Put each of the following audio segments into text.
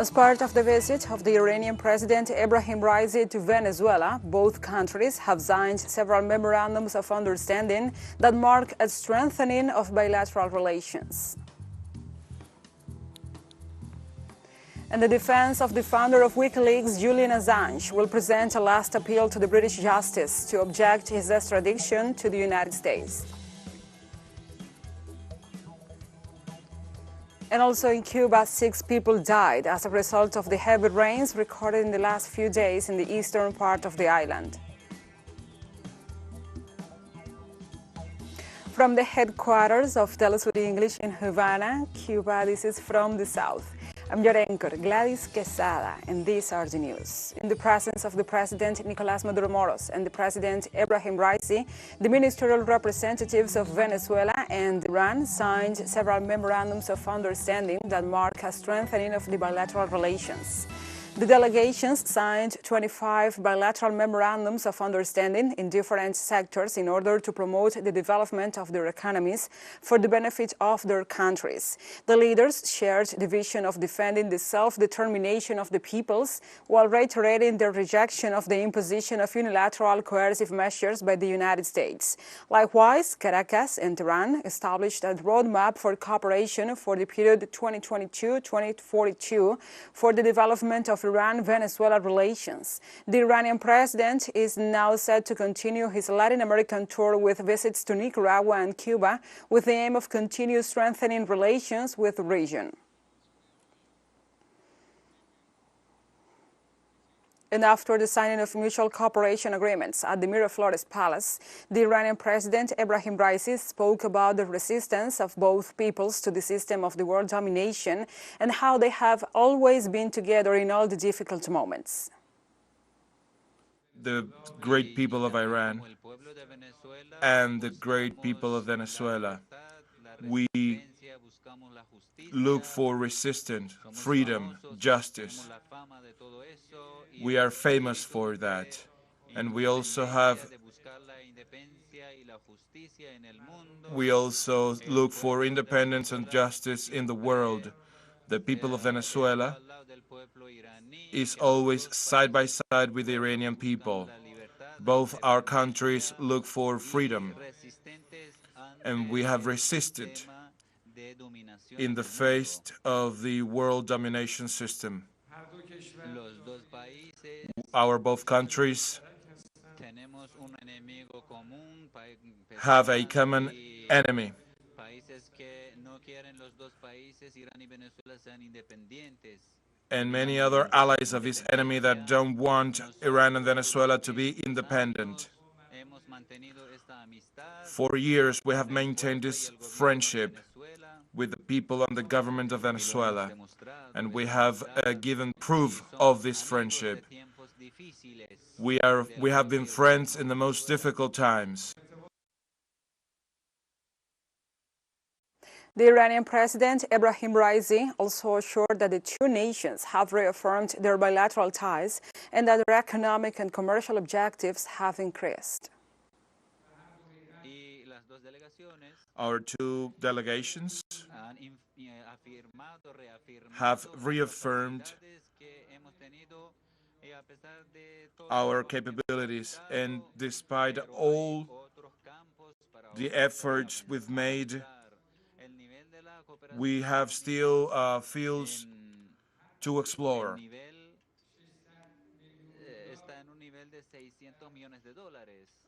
As part of the visit of the Iranian President Ebrahim Raisi to Venezuela, both countries have signed several memorandums of understanding that mark a strengthening of bilateral relations. And the defense of the founder of WikiLeaks, Julian Assange, will present a last appeal to the British justice to object his extradition to the United States. And also in Cuba, 6 people died as a result of the heavy rains recorded in the last few days in the eastern part of the island. From the headquarters of TeleSUR English in Havana, Cuba, this is From the South. I'm your anchor, Gladys Quesada, and these are the news. In the presence of the President Nicolás Maduro Moros and the President Ebrahim Raisi, the ministerial representatives of Venezuela and Iran signed several memorandums of understanding that mark a strengthening of the bilateral relations. The delegations signed 25 bilateral memorandums of understanding in different sectors in order to promote the development of their economies for the benefit of their countries. The leaders shared the vision of defending the self-determination of the peoples while reiterating their rejection of the imposition of unilateral coercive measures by the United States. Likewise, Caracas and Tehran established a roadmap for cooperation for the period 2022-2042 for the development of Iran-Venezuela relations. The Iranian president is now set to continue his Latin American tour with visits to Nicaragua and Cuba with the aim of continued strengthening relations with the region. And after the signing of mutual cooperation agreements at the Miraflores Palace, the Iranian President Ebrahim Raisi spoke about the resistance of both peoples to the system of the world domination and how they have always been together in all the difficult moments. The great people of Iran and the great people of Venezuela, we look for resistance, freedom, justice. We are famous for that. And we also look for independence and justice in the world. The people of Venezuela is always side by side with the Iranian people. Both our countries look for freedom, and we have resisted in the face of the world domination system. Our both countries have a common enemy. And many other allies of his enemy that don't want Iran and Venezuela to be independent. For years, we have maintained this friendship with the people and the government of Venezuela, and we have given proof of this friendship. We have been friends in the most difficult times. The Iranian President Ebrahim Raisi also assured that the two nations have reaffirmed their bilateral ties and that their economic and commercial objectives have increased. Our two delegations have reaffirmed our capabilities, and despite all the efforts we've made, we have still fields to explore.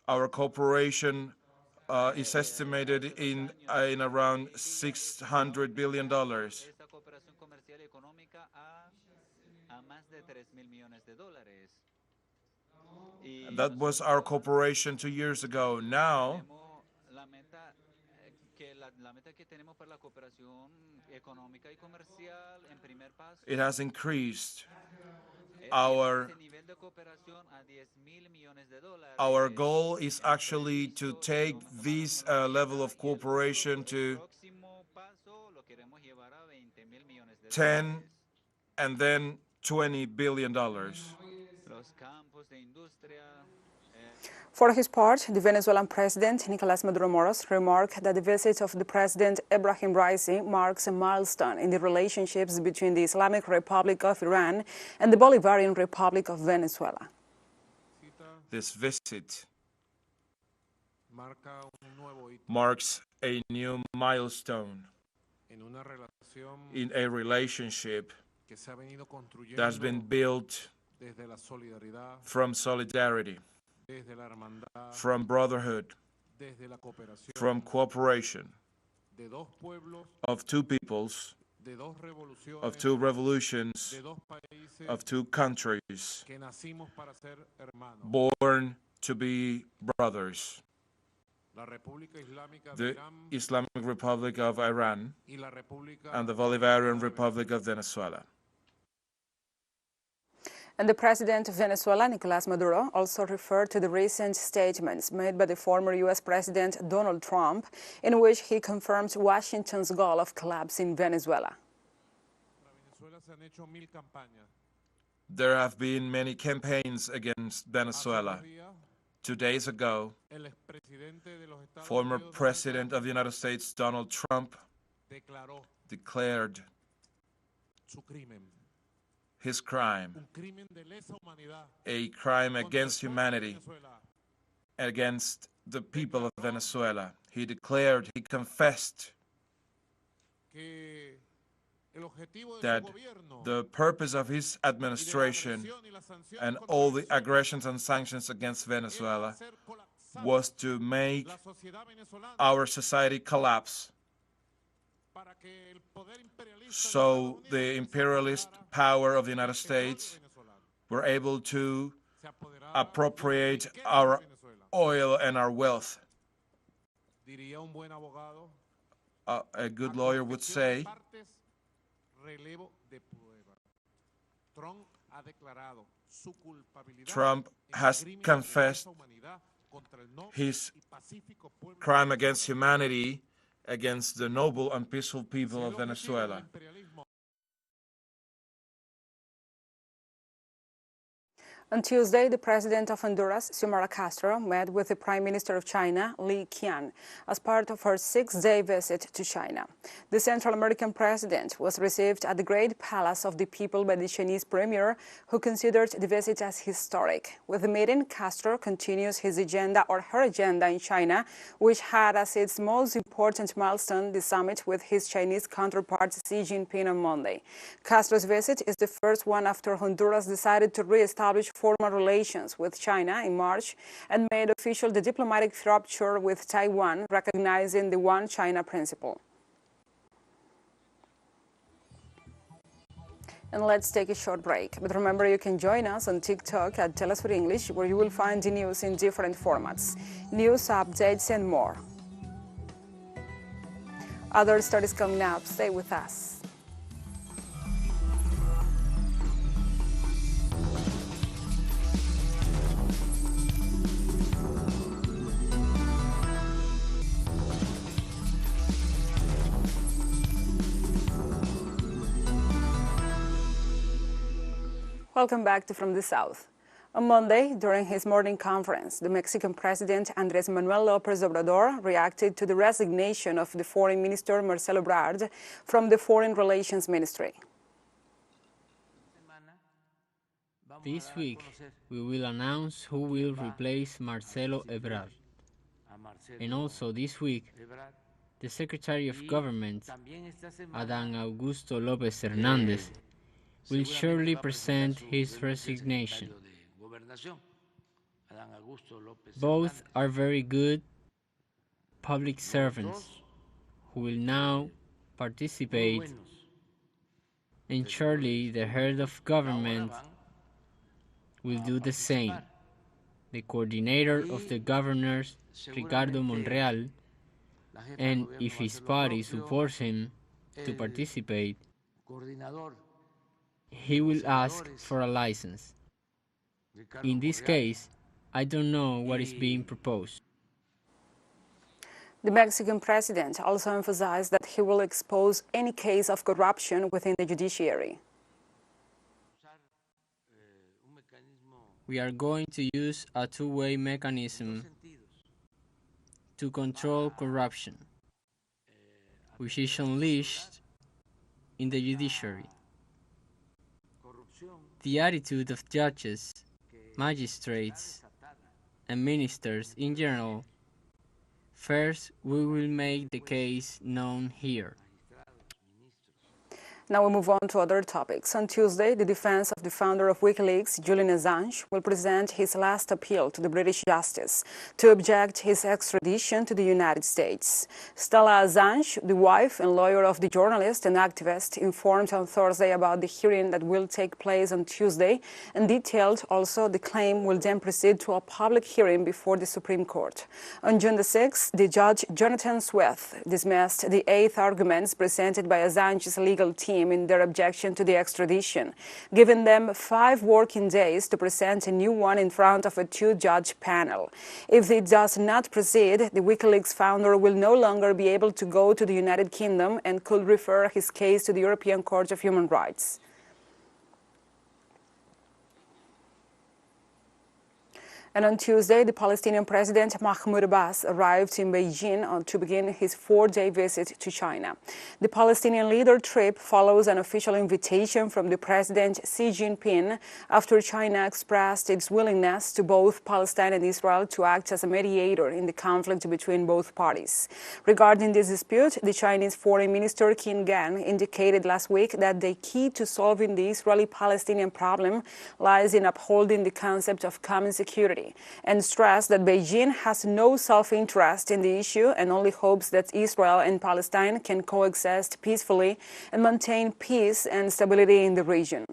Our cooperation is estimated in around $600 billion. That was our cooperation 2 years ago. Now, it has increased. Our goal is actually to take this level of cooperation to 10 and then $20 billion. For his part, the Venezuelan President Nicolás Maduro Moros remarked that the visit of the President Ebrahim Raisi marks a milestone in the relationships between the Islamic Republic of Iran and the Bolivarian Republic of Venezuela. This visit marks a new milestone in a relationship that has been built from solidarity, from brotherhood, from cooperation of two peoples, of two revolutions, of two countries, born to be brothers. The Islamic Republic of Iran and the Bolivarian Republic of Venezuela. And the President of Venezuela, Nicolás Maduro, also referred to the recent statements made by the former U.S. President Donald Trump, in which he confirmed Washington's goal of collapsing Venezuela. There have been many campaigns against Venezuela. 2 days ago, former President of the United States, Donald Trump, declared his crime, a crime against humanity, against the people of Venezuela. He declared, he confessed that the purpose of his administration and all the aggressions and sanctions against Venezuela was to make our society collapse, so the imperialist power of the United States were able to appropriate our oil and our wealth. A good lawyer would say, Trump has confessed his crime against humanity, against the noble and peaceful people of Venezuela. On Tuesday, the President of Honduras, Xiomara Castro, met with the Prime Minister of China, Li Qian, as part of her 6-day visit to China. The Central American president was received at the Great Palace of the People by the Chinese Premier, who considered the visit as historic. With the meeting, Castro continues his agenda or her agenda in China, which had as its most important milestone the summit with his Chinese counterpart Xi Jinping on Monday. Castro's visit is the first one after Honduras decided to re-establish formal relations with China in March and made official the diplomatic rupture with Taiwan, recognizing the One China principle. And let's take a short break. But remember, you can join us on TikTok at TeleSUR English, where you will find the news in different formats, news, updates, and more. Other stories coming up. Stay with us. Welcome back to From the South. On Monday, during his morning conference, the Mexican President Andrés Manuel López Obrador reacted to the resignation of the Foreign Minister Marcelo Ebrard from the Foreign Relations Ministry. This week, we will announce who will replace Marcelo Ebrard. And also this week, the Secretary of Government, Adán Augusto López Hernández, will surely present his resignation. Both are very good public servants who will now participate, and surely the head of government will do the same. The coordinator of the governors, Ricardo Monreal, and if his party supports him to participate, he will ask for a license. In this case, I don't know what is being proposed. The Mexican president also emphasized that he will expose any case of corruption within the judiciary. We are going to use a two-way mechanism to control corruption, which is unleashed in the judiciary. The attitude of judges, magistrates, and ministers in general. First, we will make the case known here. Now we move on to other topics. On Tuesday, the defense of the founder of WikiLeaks, Julian Assange, will present his last appeal to the British justice to object his extradition to the United States. Stella Assange, the wife and lawyer of the journalist and activist, informed on Thursday about the hearing that will take place on Tuesday and detailed also the claim will then proceed to a public hearing before the Supreme Court. On June the 6th, the judge Jonathan Swift dismissed the 8 arguments presented by Assange's legal team in their objection to the extradition, giving them 5 working days to present a new one in front of a 2-judge panel. If it does not proceed, the WikiLeaks founder will no longer be able to go to the United Kingdom and could refer his case to the European Court of Human Rights. And on Tuesday, the Palestinian President Mahmoud Abbas arrived in Beijing to begin his 4-day visit to China. The Palestinian leader trip follows an official invitation from the President Xi Jinping after China expressed its willingness to both Palestine and Israel to act as a mediator in the conflict between both parties. Regarding this dispute, the Chinese Foreign Minister Qin Gang indicated last week that the key to solving the Israeli-Palestinian problem lies in upholding the concept of common security, and stressed that Beijing has no self-interest in the issue and only hopes that Israel and Palestine can coexist peacefully and maintain peace and stability in the region.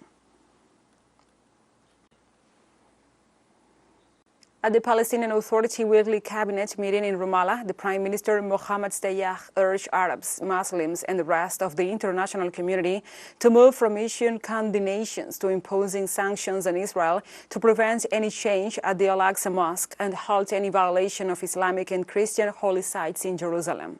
At the Palestinian Authority weekly cabinet meeting in Ramallah, the Prime Minister Mohammed Stayah urged Arabs, Muslims, and the rest of the international community to move from issuing condemnations to imposing sanctions on Israel to prevent any change at the Al-Aqsa Mosque and halt any violation of Islamic and Christian holy sites in Jerusalem.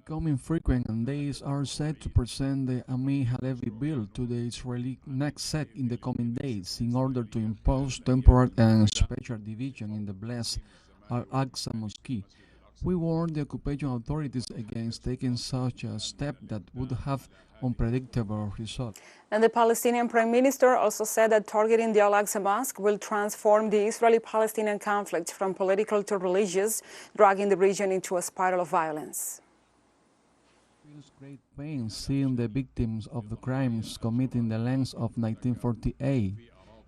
Becoming frequent, and days are set to present the Ami Halevi bill to the Israeli Knesset in the coming days in order to impose temporary and special division in the blessed Al-Aqsa Mosque. We warn the occupation authorities against taking such a step that would have unpredictable results. And the Palestinian Prime Minister also said that targeting the Al-Aqsa Mosque will transform the Israeli-Palestinian conflict from political to religious, dragging the region into a spiral of violence. Feels great pain seeing the victims of the crimes committed in the lands of 1948,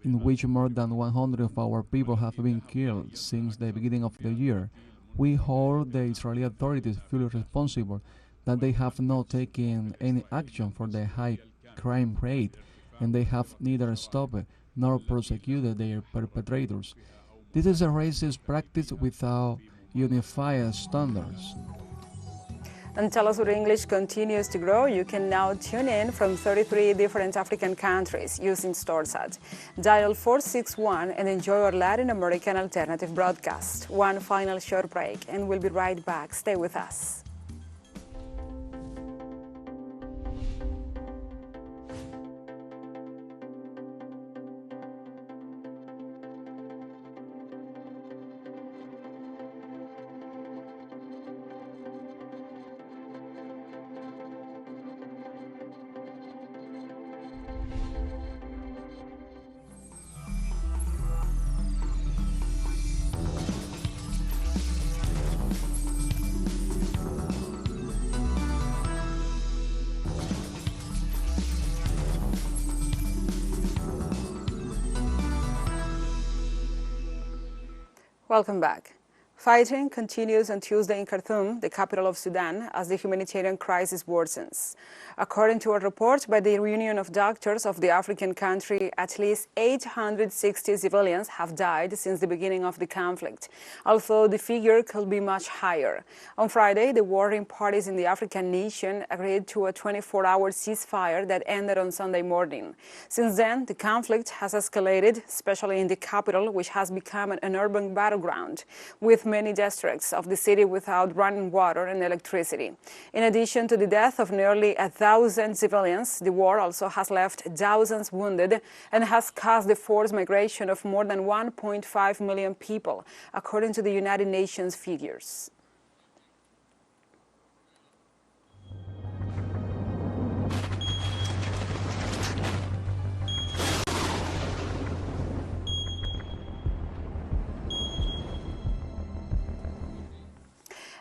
in which more than 100 of our people have been killed since the beginning of the year. We hold the Israeli authorities feel responsible that they have not taken any action for the high crime rate, and they have neither stopped nor prosecuted their perpetrators. This is a racist practice without unified standards. And TeleSUR English continues to grow. You can now tune in from 33 different African countries using StoreSat. Dial 461 and enjoy our Latin American alternative broadcast. One final short break, and we'll be right back. Stay with us. Welcome back. Fighting continues on Tuesday in Khartoum, the capital of Sudan, as the humanitarian crisis worsens. According to a report by the Union of Doctors of the African country, at least 860 civilians have died since the beginning of the conflict, although the figure could be much higher. On Friday, the warring parties in the African nation agreed to a 24-hour ceasefire that ended on Sunday morning. Since then, the conflict has escalated, especially in the capital, which has become an urban battleground, with many districts of the city without running water and electricity. In addition to the death of nearly 1,000 civilians, the war also has left thousands wounded and has caused the forced migration of more than 1.5 million people, according to the United Nations figures.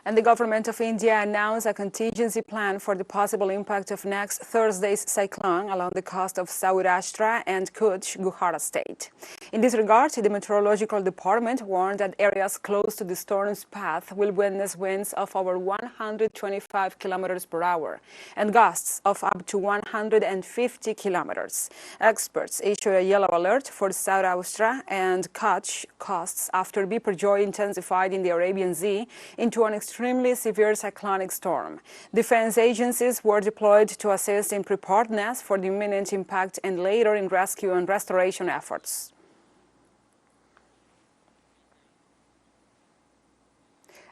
And the government of India announced a contingency plan for the possible impact of next Thursday's cyclone along the coast of Saurashtra and Kutch, Gujarat state. In this regard, the Meteorological Department warned that areas close to the storm's path will witness winds of over 125 kilometers per hour and gusts of up to 150 kilometers. Experts issued a yellow alert for Saurashtra and Kutch coasts after Biparjoy intensified in the Arabian Sea into an extremely severe cyclonic storm. Defense agencies were deployed to assist in preparedness for the imminent impact and later in rescue and restoration efforts.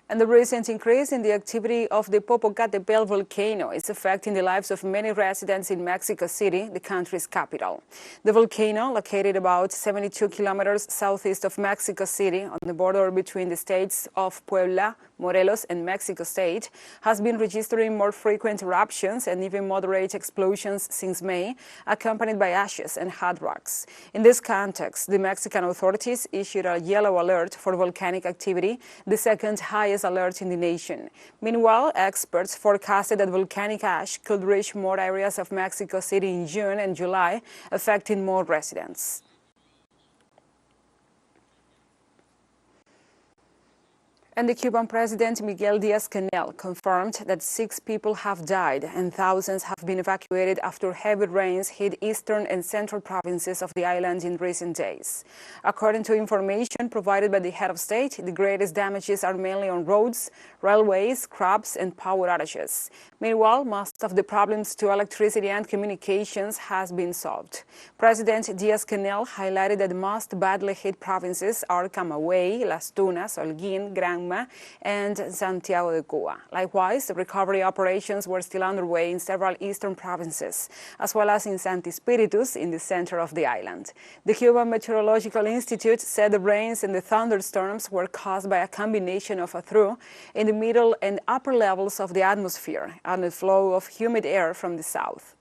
And the recent increase in the activity of the Popocatépetl volcano is affecting the lives of many residents in Mexico City, the country's capital. The volcano, located about 72 kilometers southeast of Mexico City on the border between the states of Puebla, Morelos, and Mexico State, has been registering more frequent eruptions and even moderate explosions since May, accompanied by ashes and hot rocks. In this context, the Mexican authorities issued a yellow alert for volcanic activity, the second highest alert in the nation. Meanwhile, experts forecasted that volcanic ash could reach more areas of Mexico City in June and July, affecting more residents. And the Cuban President Miguel Díaz-Canel confirmed that 6 people have died and thousands have been evacuated after heavy rains hit eastern and central provinces of the island in recent days. According to information provided by the head of state, the greatest damages are mainly on roads, railways, crops, and power outages. Meanwhile, most of the problems to electricity and communications has been solved. President Díaz-Canel highlighted that the most badly hit provinces are Camagüey, Las Tunas, Holguín, Granma, and Santiago de Cuba. Likewise, the recovery operations were still underway in several eastern provinces, as well as in Santi Spiritus in the center of the island. The Cuban Meteorological Institute said the rains and the thunderstorms were caused by a combination of a through in the middle and upper levels of the atmosphere and a flow of humid air from the south.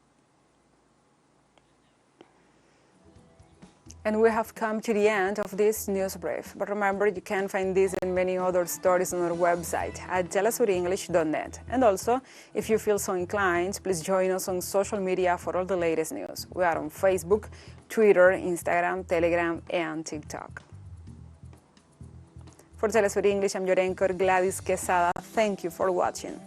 And we have come to the end of this news brief. But remember, you can find this and many other stories on our website at telesurenglish.net. And also, if you feel so inclined, please join us on social media for all the latest news. We are on Facebook, Twitter, Instagram, Telegram, and TikTok. For TeleSUR English, I'm your anchor, Gladys Quesada. Thank you for watching.